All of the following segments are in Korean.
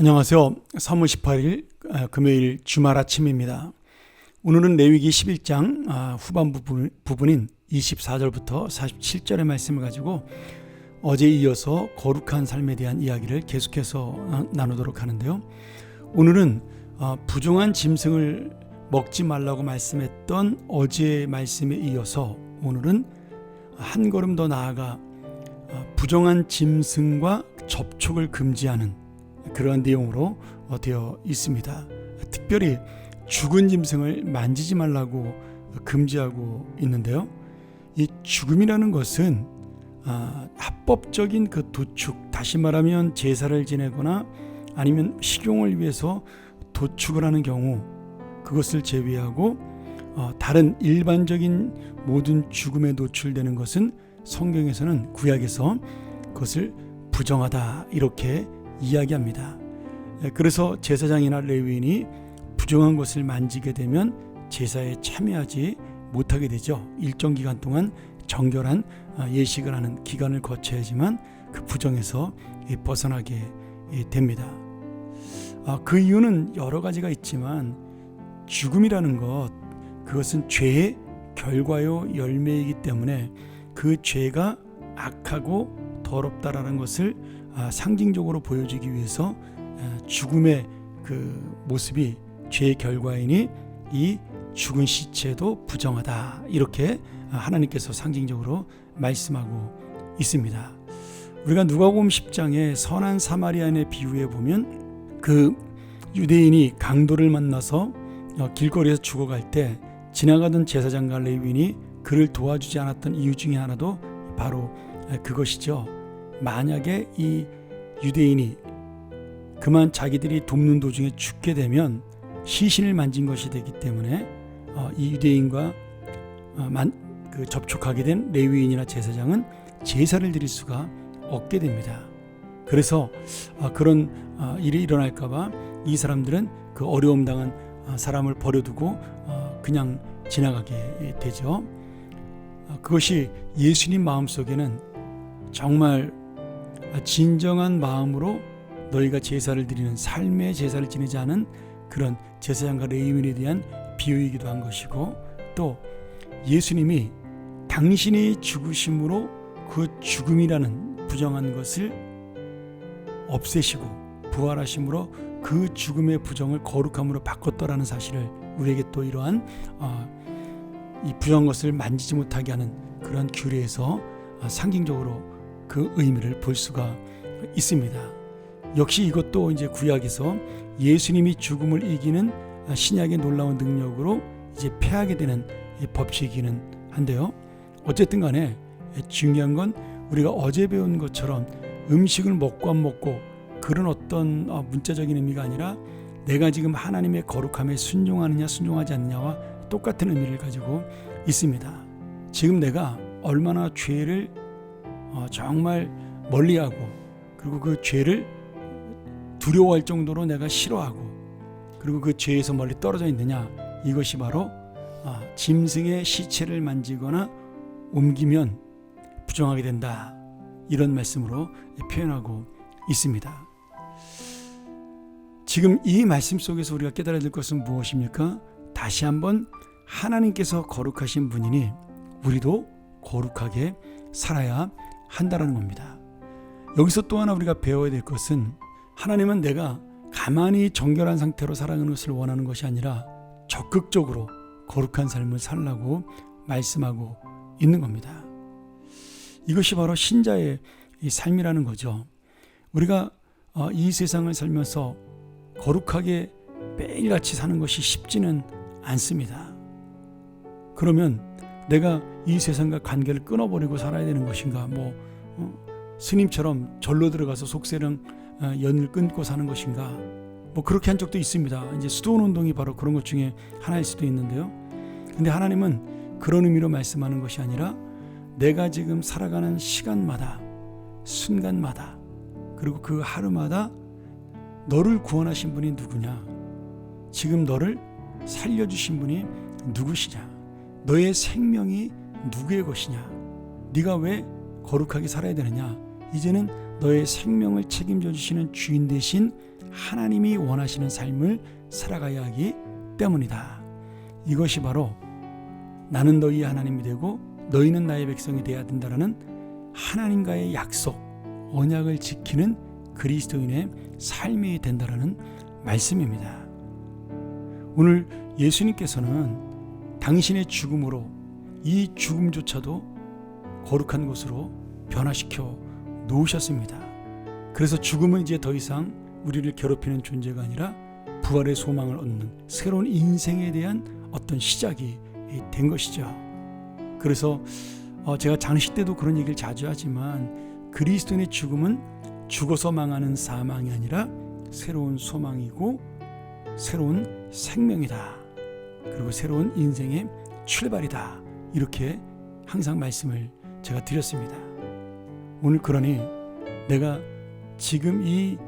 안녕하세요. 3월 18일 금요일 주말 아침입니다. 오늘은 레위기 11장 후반 부분인 24절부터 47절의 말씀을 가지고 어제에 이어서 거룩한 삶에 대한 이야기를 계속해서 나누도록 하는데요. 오늘은 부정한 짐승을 먹지 말라고 말씀했던 어제의 말씀에 이어서 오늘은 한 걸음 더 나아가 부정한 짐승과 접촉을 금지하는 그러한 내용으로 되어 있습니다. 특별히 죽은 짐승을 만지지 말라고 금지하고 있는데요. 이 죽음이라는 것은 합법적인 그 도축, 다시 말하면 제사를 지내거나 아니면 식용을 위해서 도축을 하는 경우, 그것을 제외하고 다른 일반적인 모든 죽음에 노출되는 것은 성경에서는, 구약에서 그것을 부정하다 이렇게 이야기합니다. 그래서 제사장이나 레위인이 부정한 것을 만지게 되면 제사에 참여하지 못하게 되죠. 일정 기간 동안 정결한 예식을 하는 기간을 거쳐야지만 그 부정에서 벗어나게 됩니다. 그 이유는 여러 가지가 있지만 죽음이라는 것, 그것은 죄의 결과요 열매이기 때문에 그 죄가 악하고 더럽다라는 것을 상징적으로 보여주기 위해서 죽음의 그 모습이 죄의 결과이니 이 죽은 시체도 부정하다, 이렇게 하나님께서 상징적으로 말씀하고 있습니다. 우리가 누가복음 10장의 선한 사마리아인의 비유에 보면 그 유대인이 강도를 만나서 길거리에서 죽어갈 때 지나가던 제사장과 레위인이 그를 도와주지 않았던 이유 중에 하나도 바로 그것이죠. 만약에 이 유대인이 그만 자기들이 돕는 도중에 죽게 되면 시신을 만진 것이 되기 때문에 이 유대인과 접촉하게 된 레위인이나 제사장은 제사를 드릴 수가 없게 됩니다. 그래서 그런 일이 일어날까봐 이 사람들은 그 어려움 당한 사람을 버려두고 그냥 지나가게 되죠. 그것이 예수님 마음속에는 정말 진정한 마음으로 너희가 제사를 드리는 삶의 제사를 지내지 않은 그런 제사장과 레위인에 대한 비유이기도 한 것이고, 또 예수님이 당신이 죽으심으로 그 죽음이라는 부정한 것을 없애시고 부활하심으로 그 죽음의 부정을 거룩함으로 바꿨더라는 사실을 우리에게 또 이러한 이 부정한 것을 만지지 못하게 하는 그런 규례에서 상징적으로 그 의미를 볼 수가 있습니다. 역시 이것도 이제 구약에서 예수님이 죽음을 이기는 신약의 놀라운 능력으로 이제 패하게 되는 법칙이기는 한데요. 어쨌든 간에 중요한 건 우리가 어제 배운 것처럼 음식을 먹고 안 먹고 그런 어떤 문자적인 의미가 아니라 내가 지금 하나님의 거룩함에 순종하느냐 순종하지 않느냐와 똑같은 의미를 가지고 있습니다. 지금 내가 얼마나 죄를 정말 멀리하고, 그리고 그 죄를 두려워할 정도로 내가 싫어하고, 그리고 그 죄에서 멀리 떨어져 있느냐, 이것이 바로 짐승의 시체를 만지거나 옮기면 부정하게 된다, 이런 말씀으로 표현하고 있습니다. 지금 이 말씀 속에서 우리가 깨달아야 될 것은 무엇입니까? 다시 한번 하나님께서 거룩하신 분이니 우리도 거룩하게 살아야 한다는 겁니다. 여기서 또 하나 우리가 배워야 될 것은, 하나님은 내가 가만히 정결한 상태로 살아가는 것을 원하는 것이 아니라 적극적으로 거룩한 삶을 살라고 말씀하고 있는 겁니다. 이것이 바로 신자의 이 삶이라는 거죠. 우리가 이 세상을 살면서 거룩하게 매일같이 사는 것이 쉽지는 않습니다. 그러면 내가 이 세상과 관계를 끊어버리고 살아야 되는 것인가? 스님처럼 절로 들어가서 속세랑 연을 끊고 사는 것인가? 그렇게 한 적도 있습니다. 이제 수도원 운동이 바로 그런 것 중에 하나일 수도 있는데요. 근데 하나님은 그런 의미로 말씀하는 것이 아니라 내가 지금 살아가는 시간마다, 순간마다, 그리고 그 하루마다 너를 구원하신 분이 누구냐? 지금 너를 살려주신 분이 누구시냐? 너의 생명이 누구의 것이냐? 네가 왜 거룩하게 살아야 되느냐? 이제는 너의 생명을 책임져 주시는 주인 되신 하나님이 원하시는 삶을 살아가야 하기 때문이다. 이것이 바로 나는 너희의 하나님이 되고 너희는 나의 백성이 되어야 된다라는 하나님과의 약속, 언약을 지키는 그리스도인의 삶이 된다라는 말씀입니다. 오늘 예수님께서는 당신의 죽음으로 이 죽음조차도 거룩한 것으로 변화시켜 놓으셨습니다. 그래서 죽음은 이제 더 이상 우리를 괴롭히는 존재가 아니라 부활의 소망을 얻는 새로운 인생에 대한 어떤 시작이 된 것이죠. 그래서 제가 장식 때도 그런 얘기를 자주 하지만 그리스도인의 죽음은 죽어서 망하는 사망이 아니라 새로운 소망이고 새로운 생명이다. 그리고 새로운 인생의 출발이다. 이렇게 항상 말씀을 제가 드렸습니다. 오늘 그러니 내가 지금 이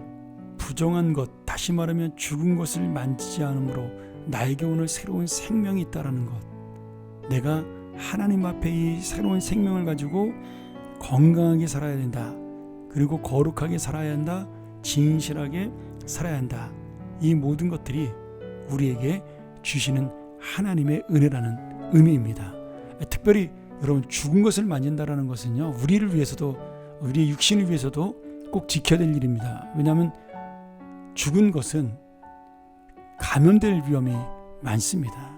부정한 것, 다시 말하면 죽은 것을 만지지 않으므로 나에게 오늘 새로운 생명이 있다라는 것, 내가 하나님 앞에 이 새로운 생명을 가지고 건강하게 살아야 된다. 그리고 거룩하게 살아야 한다. 진실하게 살아야 한다. 이 모든 것들이 우리에게 주시는 하나님의 은혜라는 의미입니다. 특별히 여러분, 죽은 것을 만진다라는 것은요, 우리를 위해서도, 우리의 육신을 위해서도 꼭 지켜야 될 일입니다. 왜냐하면 죽은 것은 감염될 위험이 많습니다.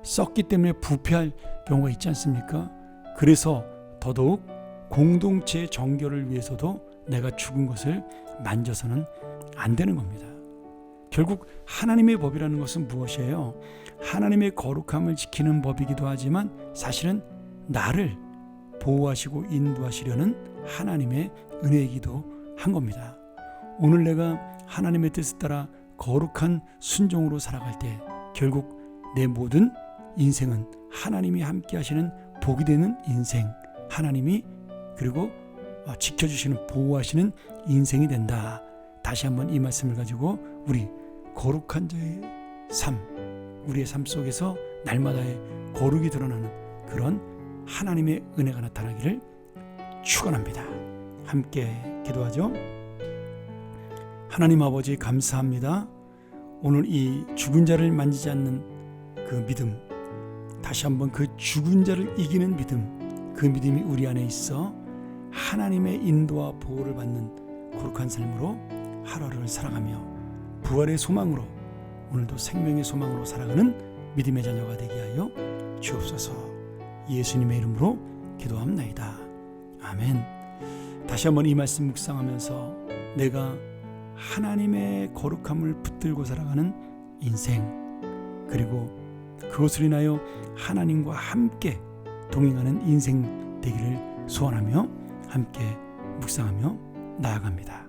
썩기 때문에 부패할 경우가 있지 않습니까? 그래서 더더욱 공동체의 정결을 위해서도 내가 죽은 것을 만져서는 안 되는 겁니다. 결국 하나님의 법이라는 것은 무엇이에요? 하나님의 거룩함을 지키는 법이기도 하지만 사실은 나를 보호하시고 인도하시려는 하나님의 은혜이기도 한 겁니다. 오늘 내가 하나님의 뜻에 따라 거룩한 순종으로 살아갈 때 결국 내 모든 인생은 하나님이 함께 하시는 복이 되는 인생, 하나님이 그리고 지켜주시는, 보호하시는 인생이 된다. 다시 한번 이 말씀을 가지고 우리 거룩한 자의 삶, 우리의 삶 속에서 날마다의 거룩이 드러나는 그런 하나님의 은혜가 나타나기를 축원합니다. 함께 기도하죠. 하나님 아버지, 감사합니다. 오늘 이 죽은 자를 만지지 않는 그 믿음, 다시 한번 그 죽은 자를 이기는 믿음, 그 믿음이 우리 안에 있어 하나님의 인도와 보호를 받는 거룩한 삶으로 하루를 살아가며 부활의 소망으로, 오늘도 생명의 소망으로 살아가는 믿음의 자녀가 되게 하여 주옵소서. 예수님의 이름으로 기도합나이다. 아멘. 다시 한번 이 말씀 묵상하면서 내가 하나님의 거룩함을 붙들고 살아가는 인생, 그리고 그것을 인하여 하나님과 함께 동행하는 인생 되기를 소원하며 함께 묵상하며 나아갑니다.